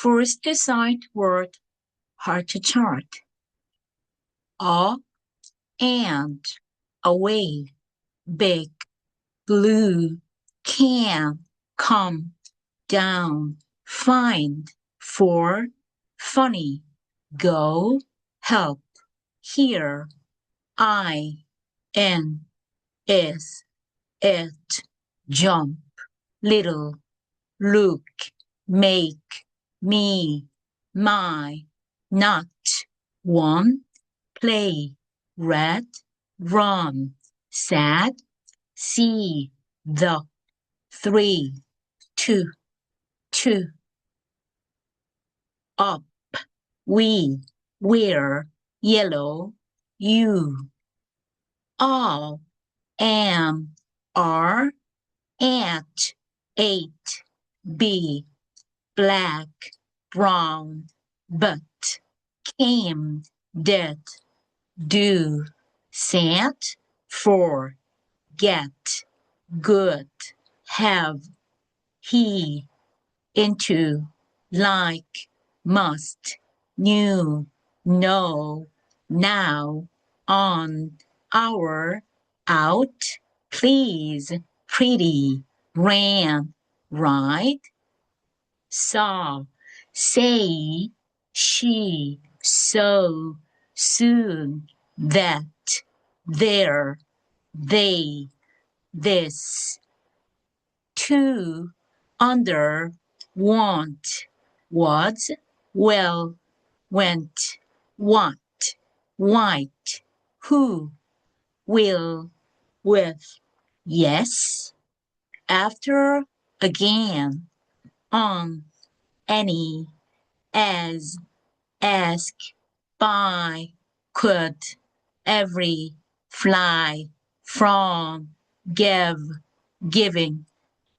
First to sight word, hard to chart. Up and away, big, blue, can, come, down, find, for, funny, go, help, here, I, N, is, it, jump, little, look, make, me, my, not, one, play, red, run, sad, see, the, three, two, up, we, where, yellow, you, all, am, are, at, eight, be, black, brown, but, came, did, do, sat, for, get, good, have, he, into, like, must, knew, know, now, on, our, out, please, pretty, ran, ride, saw, say, she, so, soon, that, there, they, this, to, under, want, was, well, went, what, white, who, will, with, yes, after, again, on, any, as, ask, by, could, every, fly, from, give, giving,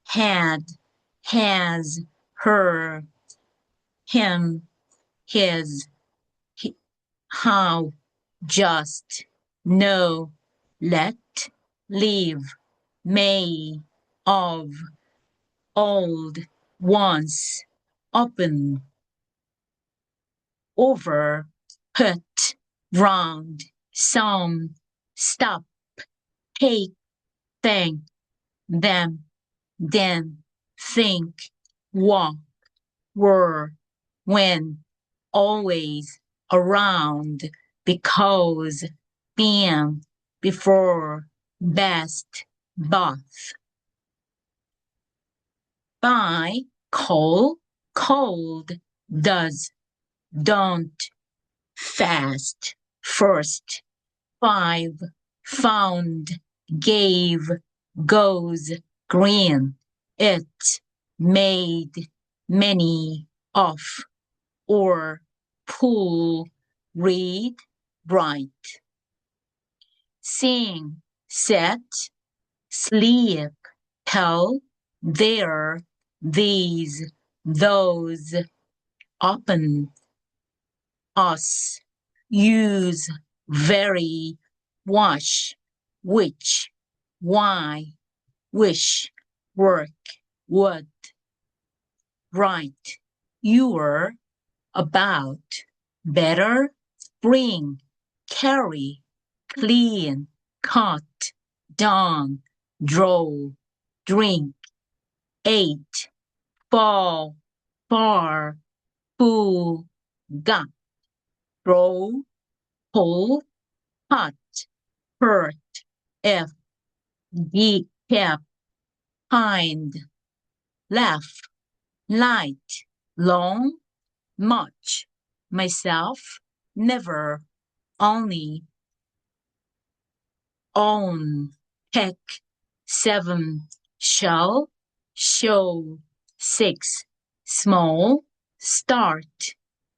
had, has, her, him, his, how, just, no, let, leave, may, of, old, once, open, over, put, round, some, stop, take, think, them, then, think, walk, were, when, always, around, because, been, before, best, both. Buy, call, cold, does, don't, fast, first, five, found, gave, goes, green, it, made, many, off, or, pool, read, bright. Sing, set, sleep, tell, there, these, those, open, us, use, very, wash, which, why, wish, work, would, right, your, about, better, bring, carry, clean, cut, dawn, draw, drink, ate, fall, far, fool, got, throw, pull, hot, hurt, if, geek, kept, kind, laugh, light, long, much, myself, never, only, own, heck, seven, shall, show, six, small, start,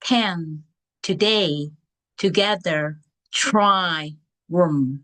10, today, together, try, room.